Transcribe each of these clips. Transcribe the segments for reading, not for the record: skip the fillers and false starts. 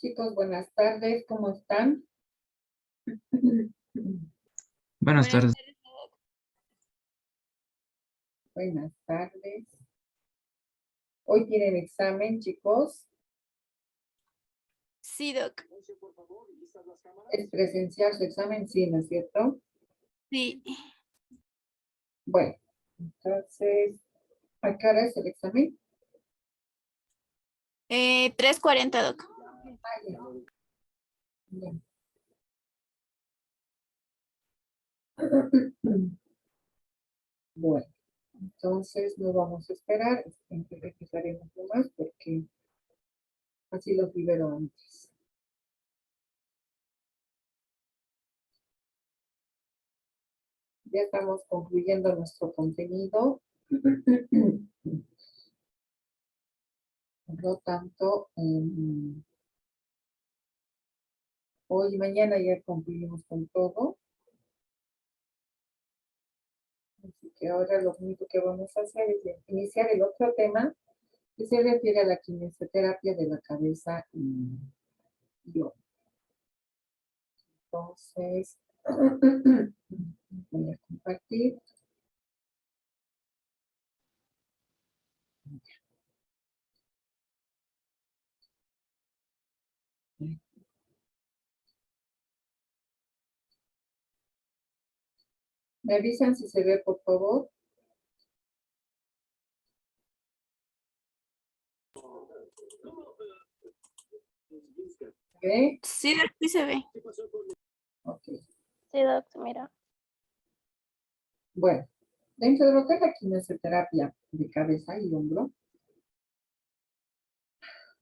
Chicos, buenas tardes, ¿cómo están? Buenas tardes. Buenas tardes. Hoy tienen examen, chicos. Sí, Doc. ¿Es presencial su examen? Sí, ¿no es cierto? Sí. Bueno, entonces, ¿a qué hora es el examen? 3:40, Doc. Ya. Bueno, entonces no vamos a esperar, empezaremos nomás porque así los libero antes. Ya estamos concluyendo nuestro contenido. Por lo tanto, hoy y mañana ya concluimos con todo. Así que ahora lo único que vamos a hacer es iniciar el otro tema que se refiere a la quimioterapia de la cabeza y yo. Entonces, voy a compartir. ¿Me avisan si se ve, por favor? ¿Ve? Sí, Doc, sí se ve. Ok. Sí, Doc, mira. Bueno, dentro de lo que es la quimioterapia de cabeza y hombro,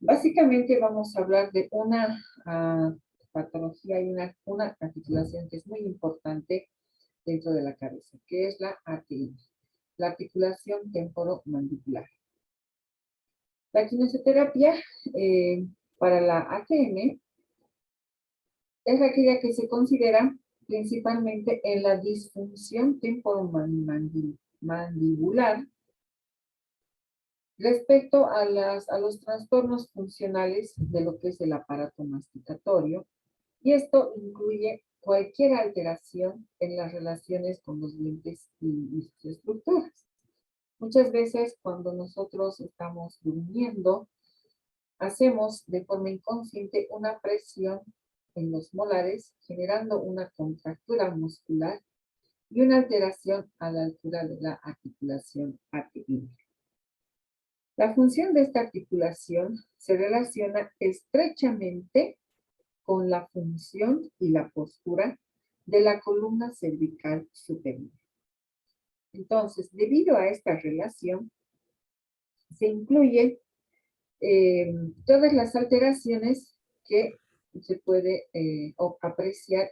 básicamente vamos a hablar de una patología y una articulación que es muy importante dentro de la cabeza, que es la ATM, la articulación temporomandibular. La quimioterapia para la ATM es aquella que se considera principalmente en la disfunción temporomandibular respecto a los trastornos funcionales de lo que es el aparato masticatorio, y esto incluye cualquier alteración en las relaciones con los dientes y sus estructuras. Muchas veces cuando nosotros estamos durmiendo, hacemos de forma inconsciente una presión en los molares, generando una contractura muscular y una alteración a la altura de la articulación ATM. La función de esta articulación se relaciona estrechamente con la función y la postura de la columna cervical superior. Entonces, debido a esta relación, se incluyen todas las alteraciones que se puede apreciar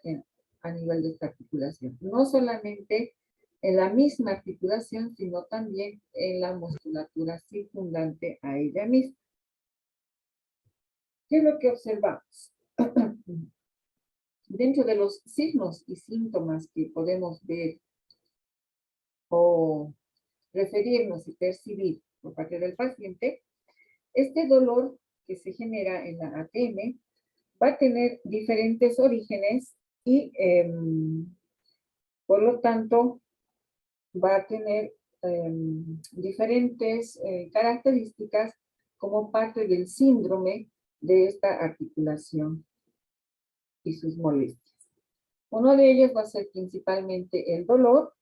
a nivel de esta articulación. No solamente en la misma articulación, sino también en la musculatura circundante a ella misma. ¿Qué es lo que observamos? Dentro de los signos y síntomas que podemos ver o referirnos y percibir por parte del paciente, este dolor que se genera en la ATM va a tener diferentes orígenes y por lo tanto va a tener diferentes características como parte del síndrome de esta articulación y sus molestias. Uno de ellos va a ser principalmente el dolor,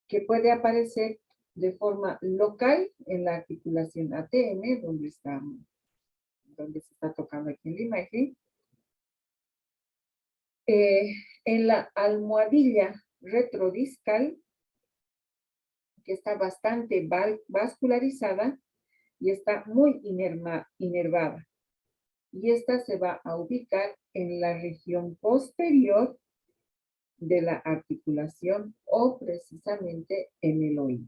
que puede aparecer de forma local en la articulación ATM, donde está donde se está tocando aquí en la imagen. En la almohadilla retrodiscal, que está bastante vascularizada y está muy inervada. Y esta se va a ubicar en la región posterior de la articulación o precisamente en el oído.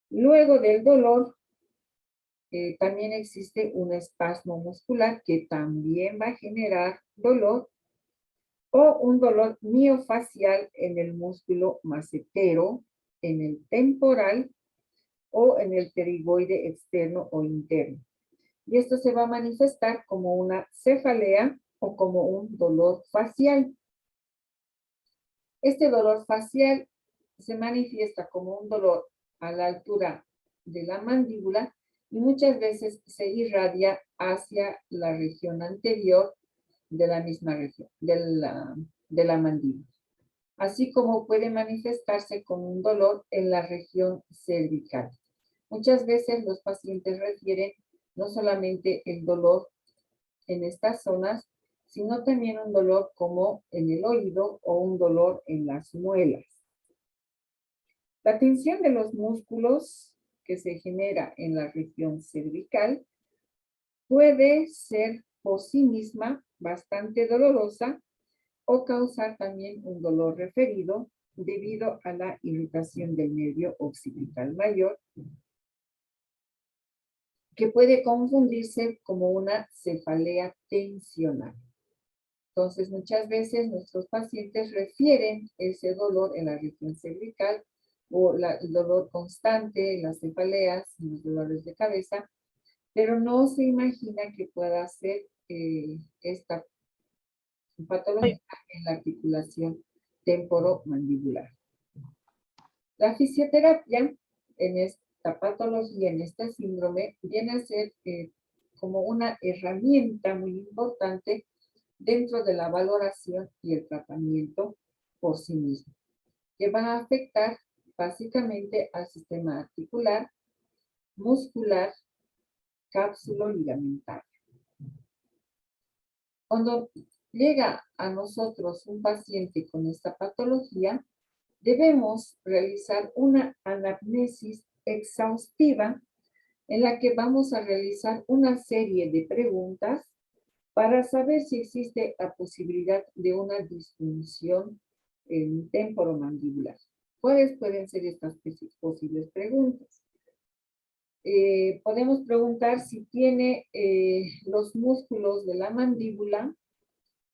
Luego del dolor, también existe un espasmo muscular que también va a generar dolor o un dolor miofacial en el músculo macetero, en el temporal o en el pterigoide externo o interno. Y esto se va a manifestar como una cefalea o como un dolor facial. Este dolor facial se manifiesta como un dolor a la altura de la mandíbula y muchas veces se irradia hacia la región anterior de la misma región, de la mandíbula. Así como puede manifestarse con un dolor en la región cervical. Muchas veces los pacientes refieren no solamente el dolor en estas zonas, sino también un dolor como en el oído o un dolor en las muelas. La tensión de los músculos que se genera en la región cervical puede ser por sí misma bastante dolorosa o causar también un dolor referido debido a la irritación del nervio occipital mayor, que puede confundirse como una cefalea tensional. Entonces, muchas veces nuestros pacientes refieren ese dolor en la región cervical o el dolor constante, las cefaleas, los dolores de cabeza, pero no se imagina que pueda ser esta patología en la articulación temporomandibular. La fisioterapia en esta patología, en este síndrome, viene a ser como una herramienta muy importante dentro de la valoración y el tratamiento por sí mismo, que va a afectar básicamente al sistema articular, muscular, cápsulo-ligamentario. Cuando llega a nosotros un paciente con esta patología, debemos realizar una anamnesis exhaustiva en la que vamos a realizar una serie de preguntas para saber si existe la posibilidad de una disfunción temporomandibular. ¿Cuáles pueden ser estas posibles preguntas? Podemos preguntar si tiene los músculos de la mandíbula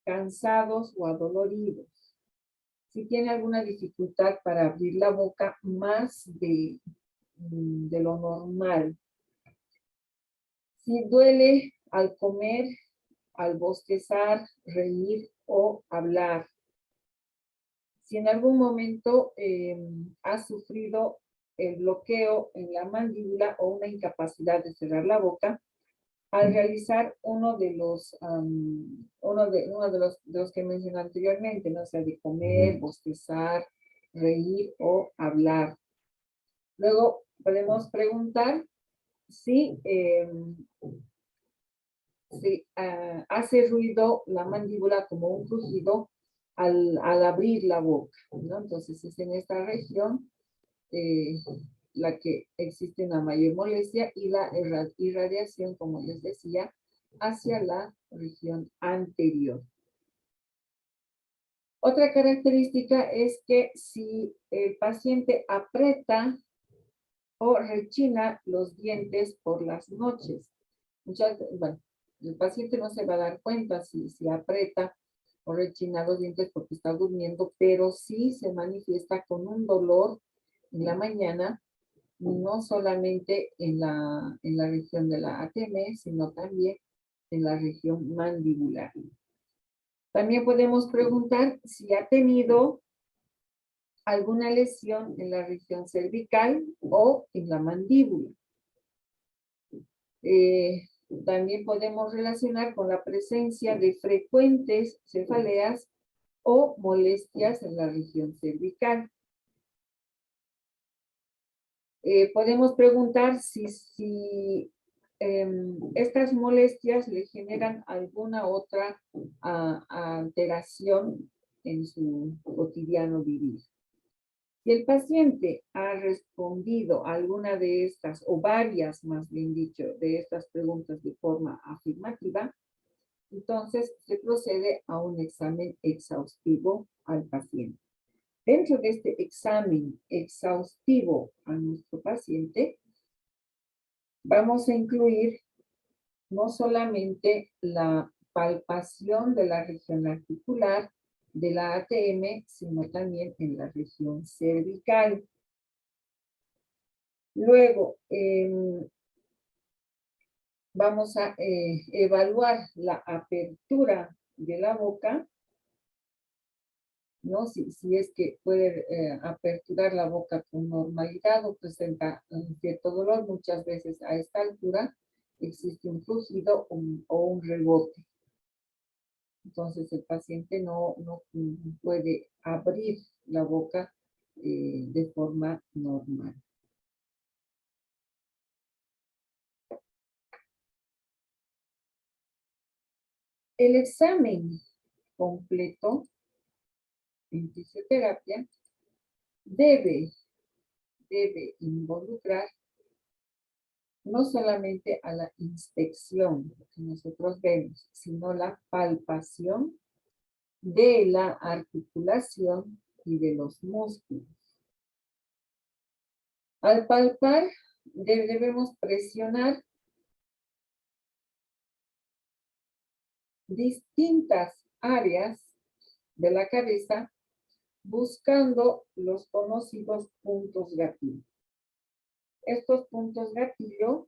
cansados o adoloridos. Si tiene alguna dificultad para abrir la boca más de lo normal. Si duele al comer, al bostezar, reír o hablar. Si en algún momento ha sufrido el bloqueo en la mandíbula o una incapacidad de cerrar la boca, al realizar uno de los que mencioné anteriormente, ¿no? O sea, de comer, bostezar, reír o hablar. Luego podemos preguntar si hace ruido la mandíbula como un crujido al abrir la boca, ¿no? Entonces es en esta región la que existe una mayor molestia y la irradiación, como les decía, hacia la región anterior. Otra característica es que si el paciente aprieta o rechina los dientes por las noches, bueno, el paciente no se va a dar cuenta si aprieta o rechina los dientes porque está durmiendo, pero sí se manifiesta con un dolor en la mañana, no solamente en la región de la ATM, sino también en la región mandibular. También podemos preguntar si ha tenido alguna lesión en la región cervical o en la mandíbula. También podemos relacionar con la presencia de frecuentes cefaleas o molestias en la región cervical. Podemos preguntar si estas molestias le generan alguna otra alteración en su cotidiano vivir. Si el paciente ha respondido a alguna de estas, o varias, más bien dicho, de estas preguntas de forma afirmativa, entonces se procede a un examen exhaustivo al paciente. Dentro de este examen exhaustivo a nuestro paciente, vamos a incluir no solamente la palpación de la región articular de la ATM, sino también en la región cervical. Luego, vamos a evaluar la apertura de la boca, ¿no? Si es que puede aperturar la boca con normalidad o presenta un cierto dolor, muchas veces a esta altura existe un crujido o un rebote. Entonces el paciente no puede abrir la boca de forma normal. El examen completo en fisioterapia debe involucrar no solamente a la inspección que nosotros vemos, sino la palpación de la articulación y de los músculos. Al palpar, debemos presionar distintas áreas de la cabeza buscando los conocidos puntos gatillo. Estos puntos gatillo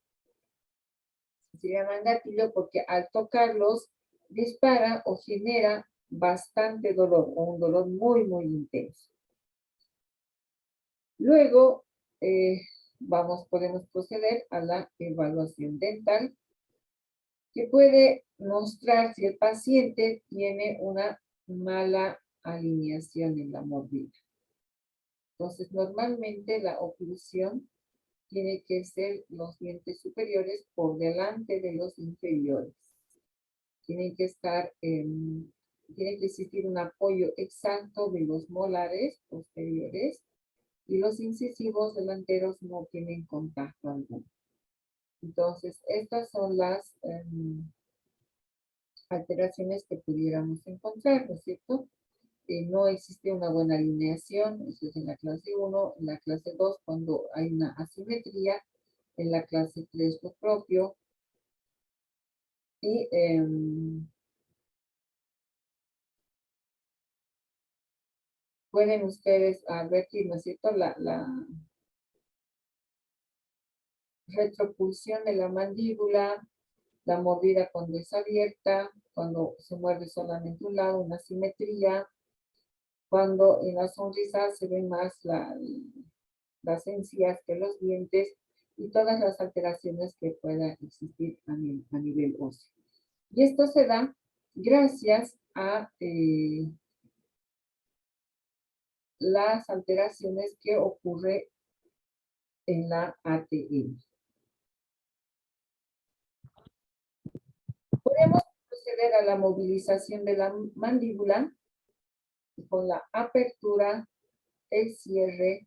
se llaman gatillo porque al tocarlos dispara o genera bastante dolor o un dolor muy, muy intenso. Luego podemos proceder a la evaluación dental que puede mostrar si el paciente tiene una mala alineación en la mordida. Entonces, normalmente la oclusión tiene que ser los dientes superiores por delante de los inferiores. Tiene que existir un apoyo exacto de los molares posteriores y los incisivos delanteros no tienen contacto alguno. Entonces, estas son las alteraciones que pudiéramos encontrar, ¿no es cierto? No existe una buena alineación, eso es en la clase 1, en la clase 2 cuando hay una asimetría, en la clase 3 lo propio, y pueden ustedes advertir, ¿no es cierto?, la retropulsión de la mandíbula, la mordida cuando es abierta, cuando se muerde solamente un lado, una simetría, cuando en la sonrisa se ven más las encías que los dientes y todas las alteraciones que puedan existir a nivel óseo. Y esto se da gracias a las alteraciones que ocurre en la ATM. Podemos proceder a la movilización de la mandíbula con la apertura, el cierre,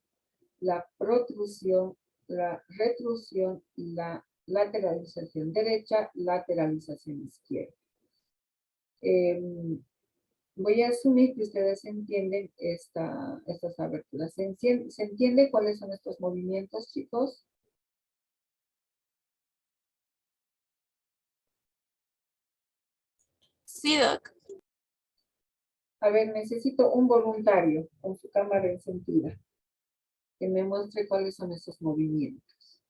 la protrusión, la retrusión y la lateralización derecha, lateralización izquierda. Voy a asumir que ustedes entienden estas aberturas. ¿Se entiende cuáles son estos movimientos, chicos? Sí, doc. A ver, necesito un voluntario con su cámara encendida que me muestre cuáles son esos movimientos.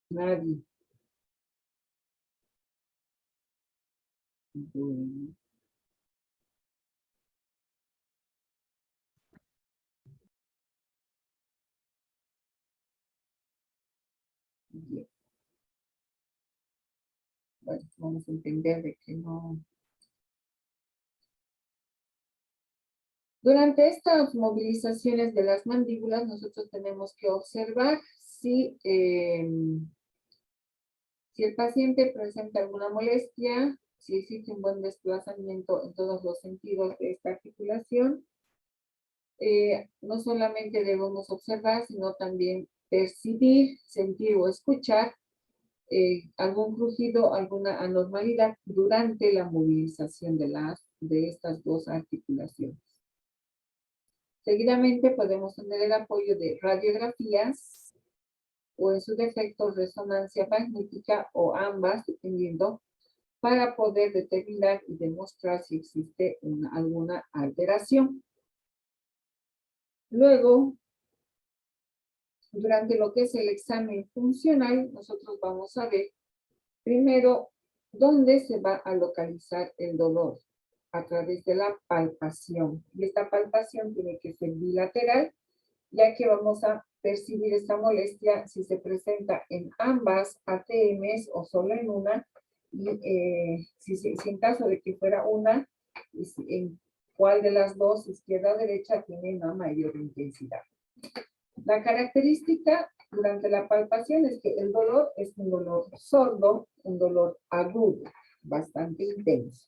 Nadie. Bueno. Bien. Bueno, vamos a entender de que no Durante estas movilizaciones de las mandíbulas, nosotros tenemos que observar si el paciente presenta alguna molestia, si existe un buen desplazamiento en todos los sentidos de esta articulación. No solamente debemos observar, sino también percibir, sentir o escuchar algún crujido, alguna anormalidad durante la movilización de estas dos articulaciones. Seguidamente podemos tener el apoyo de radiografías o en su defecto resonancia magnética o ambas, dependiendo, para poder determinar y demostrar si existe alguna alteración. Luego, durante lo que es el examen funcional, nosotros vamos a ver primero dónde se va a localizar el dolor a través de la palpación. Y esta palpación tiene que ser bilateral, ya que vamos a percibir esta molestia si se presenta en ambas ATMs o solo en una, y si en caso de que fuera una, en cuál de las dos, izquierda o derecha, tiene una mayor intensidad. La característica durante la palpación es que el dolor es un dolor sordo, un dolor agudo, bastante intenso.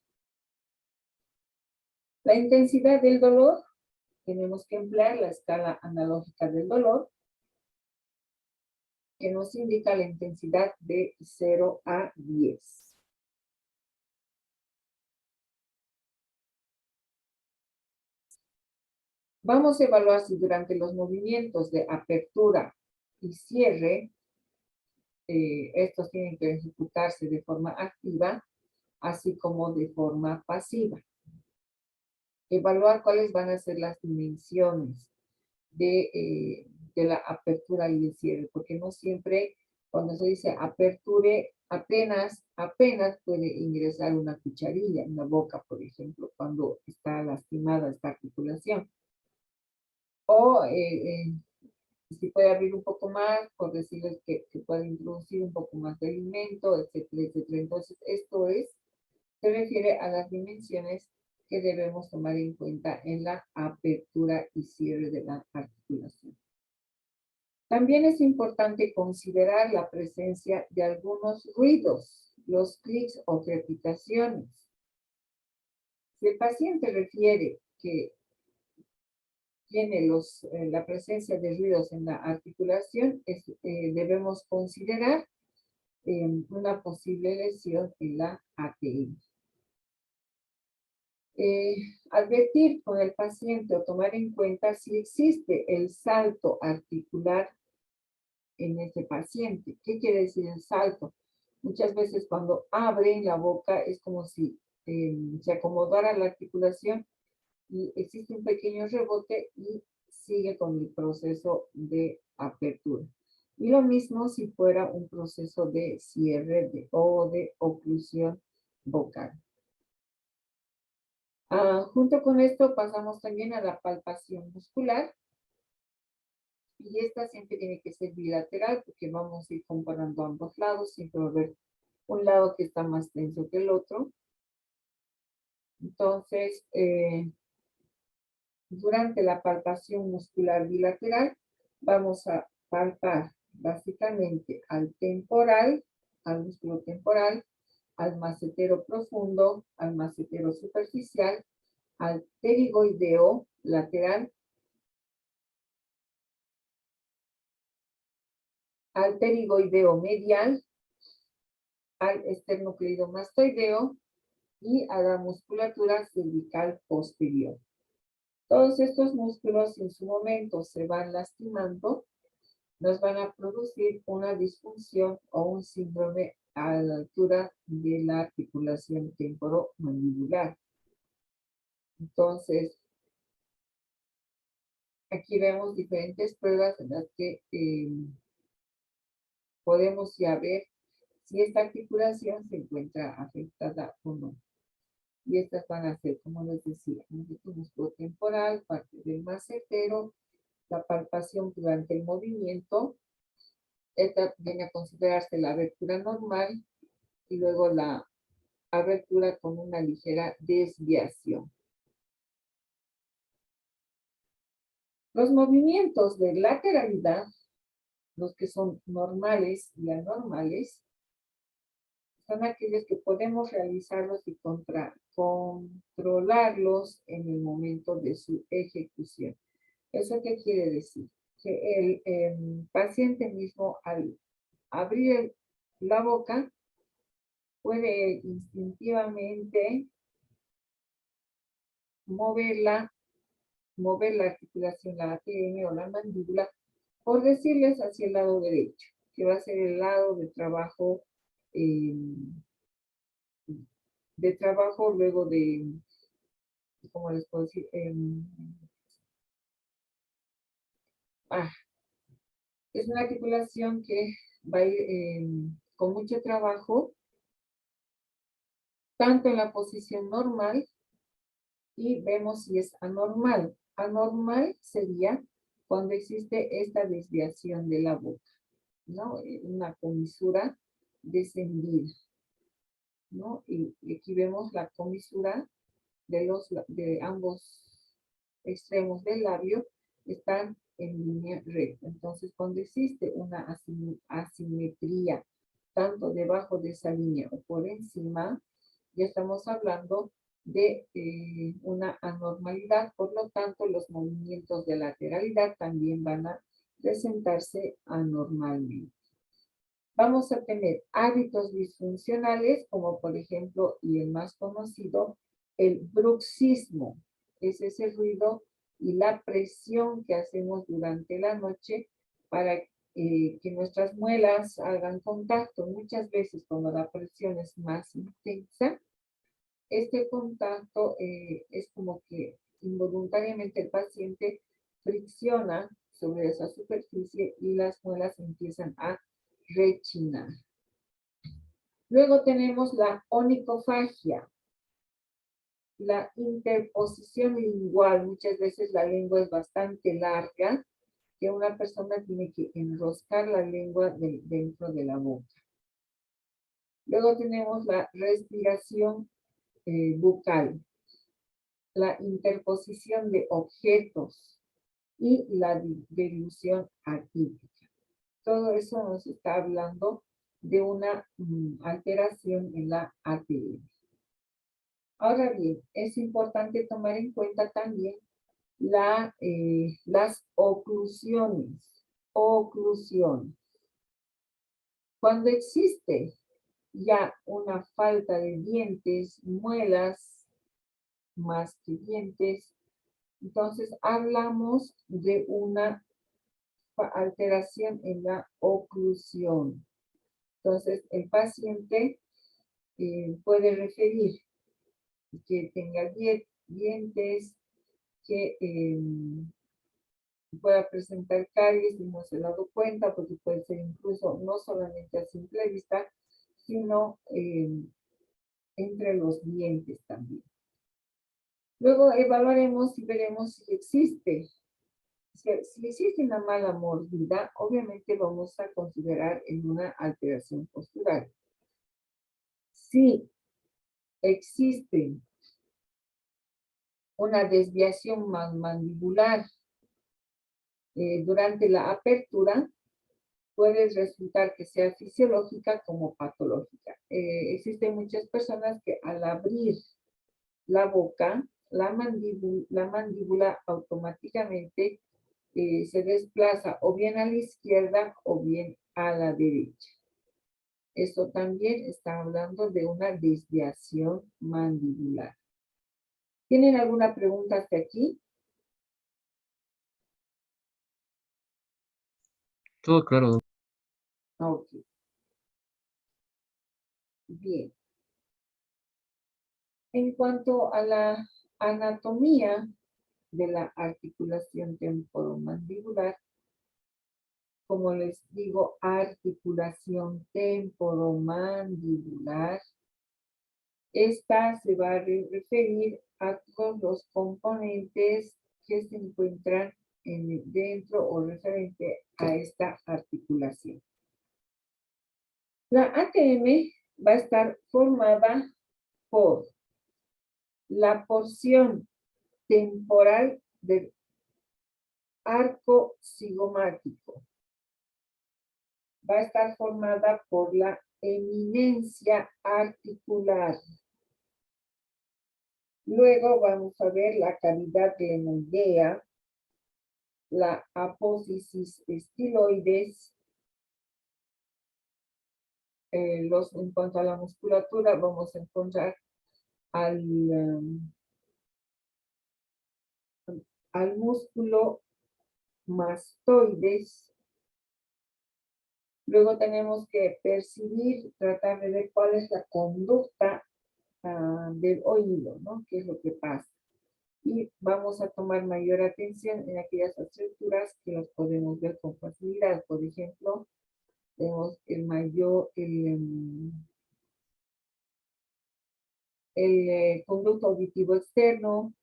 La intensidad del dolor, tenemos que emplear la escala analógica del dolor, que nos indica la intensidad de 0 a 10. Vamos a evaluar si durante los movimientos de apertura y cierre, estos tienen que ejecutarse de forma activa, así como de forma pasiva. Evaluar cuáles van a ser las dimensiones de la apertura y el cierre, porque no siempre cuando se dice aperture, apenas puede ingresar una cucharilla en la boca, por ejemplo, cuando está lastimada esta articulación. O si puede abrir un poco más, por decirles que puede introducir un poco más de alimento, etcétera, etcétera. Entonces, se refiere a las dimensiones que debemos tomar en cuenta en la apertura y cierre de la articulación. También es importante considerar la presencia de algunos ruidos, los clics o crepitaciones. Si el paciente refiere que tiene la presencia de ruidos en la articulación, debemos considerar una posible lesión en la ATM. Advertir con el paciente o tomar en cuenta si existe el salto articular en ese paciente. ¿Qué quiere decir el salto? Muchas veces cuando abre la boca es como si se acomodara la articulación y existe un pequeño rebote y sigue con el proceso de apertura. Y lo mismo si fuera un proceso de cierre o de oclusión vocal. Junto con esto pasamos también a la palpación muscular. Y esta siempre tiene que ser bilateral porque vamos a ir comparando ambos lados. Siempre va a haber un lado que está más tenso que el otro. Entonces, durante la palpación muscular bilateral, vamos a palpar básicamente al temporal, al músculo temporal, al macetero profundo, al macetero superficial, al pterigoideo lateral, al pterigoideo medial, al esternocleidomastoideo y a la musculatura cervical posterior. Todos estos músculos en su momento se van lastimando, nos van a producir una disfunción o un síndrome a la altura de la articulación temporomandibular. Entonces, aquí vemos diferentes pruebas en las que podemos ya ver si esta articulación se encuentra afectada o no. Y estas van a ser, como les decía, el músculo temporal, parte del macetero, la palpación durante el movimiento. Esta viene a considerarse la abertura normal y luego la abertura con una ligera desviación. Los movimientos de lateralidad, los que son normales y anormales, son aquellos que podemos realizarlos y controlarlos en el momento de su ejecución. ¿Eso qué quiere decir? Que el paciente mismo, al abrir la boca, puede instintivamente mover la articulación, la ATM o la mandíbula, por decirles hacia el lado derecho, que va a ser el lado de trabajo luego de, ¿cómo les puedo decir? Es una articulación que va a ir con mucho trabajo, tanto en la posición normal, y vemos si es anormal. Anormal sería cuando existe esta desviación de la boca, ¿no? Una comisura descendida, ¿no? Y aquí vemos la comisura de ambos extremos del labio, están en línea recta. Entonces, cuando existe una asimetría, tanto debajo de esa línea o por encima, ya estamos hablando de una anormalidad. Por lo tanto, los movimientos de lateralidad también van a presentarse anormalmente. Vamos a tener hábitos disfuncionales, como por ejemplo, y el más conocido, el bruxismo. Es ese ruido y la presión que hacemos durante la noche para que nuestras muelas hagan contacto. Muchas veces cuando la presión es más intensa, este contacto es como que involuntariamente el paciente fricciona sobre esa superficie y las muelas empiezan a rechinar. Luego tenemos la onicofagia, la interposición lingual. Muchas veces la lengua es bastante larga, que una persona tiene que enroscar la lengua dentro de la boca. Luego tenemos la respiración bucal, la interposición de objetos y la dilución atípica. Todo eso nos está hablando de una alteración en la ATM. Ahora bien, es importante tomar en cuenta también las oclusiones. Cuando existe ya una falta de dientes, muelas, más que dientes, entonces hablamos de una alteración en la oclusión. Entonces, el paciente puede referir que tenga dientes, que pueda presentar caries y no se ha dado cuenta, porque puede ser incluso no solamente a simple vista, sino entre los dientes también. Luego evaluaremos y veremos si existe. Si existe una mala mordida, obviamente vamos a considerar en una alteración postural. Si existe una desviación mandibular durante la apertura, puede resultar que sea fisiológica como patológica. Existen muchas personas que al abrir la boca, la mandíbula automáticamente se desplaza o bien a la izquierda o bien a la derecha. Esto también está hablando de una desviación mandibular. ¿Tienen alguna pregunta hasta aquí? Todo claro, doctor. Ok. Bien. En cuanto a la anatomía de la articulación temporomandibular, como les digo, articulación temporomandibular, esta se va a referir a todos los componentes que se encuentran dentro o referente a esta articulación. La ATM va a estar formada por la porción temporal arco cigomático. Va a estar formada por la eminencia articular. Luego vamos a ver la cavidad glenoidea, la apófisis estiloides. En cuanto a la musculatura, vamos a encontrar al músculo mastoides. Luego tenemos que percibir, tratar de ver cuál es la conducta del oído, ¿no? ¿Qué es lo que pasa? Y vamos a tomar mayor atención en aquellas estructuras que las podemos ver con facilidad. Por ejemplo, tenemos el conducto auditivo externo,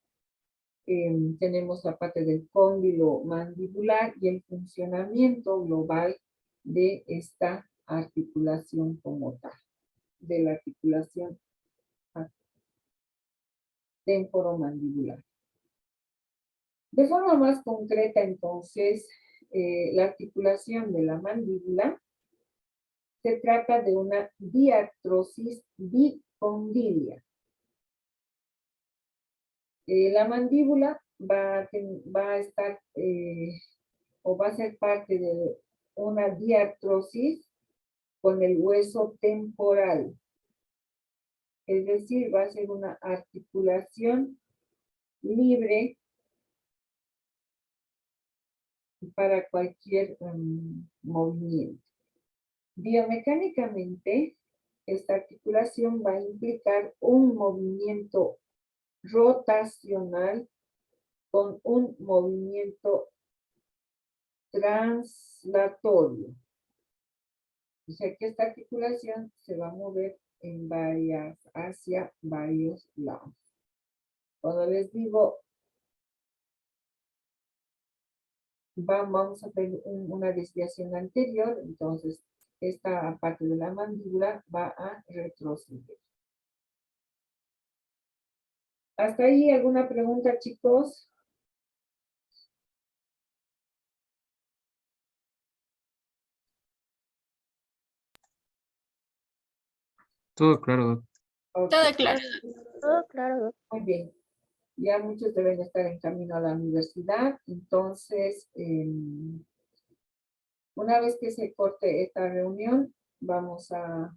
tenemos la parte del cóndilo mandibular y el funcionamiento global de esta articulación como tal, de la articulación temporomandibular. De forma más concreta, entonces, la articulación de la mandíbula se trata de una diartrosis bicondilia. La mandíbula va a estar o va a ser parte de una diartrosis con el hueso temporal. Es decir, va a ser una articulación libre para cualquier movimiento. Biomecánicamente, esta articulación va a implicar un movimiento rotacional con un movimiento translatorio. O sea que esta articulación se va a mover hacia varios lados. Cuando les digo, vamos a tener una desviación anterior, entonces esta parte de la mandíbula va a retroceder. ¿Hasta ahí alguna pregunta, chicos? Todo claro, Doc. Ok, Todo claro. Todo claro. muy bien. Ya muchos deben estar en camino a la universidad, entonces, una vez que se corte esta reunión, vamos a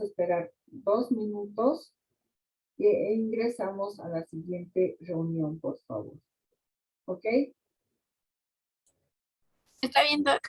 esperar 2 minutos e ingresamos a la siguiente reunión, por favor. ¿Ok? Está bien, Doc.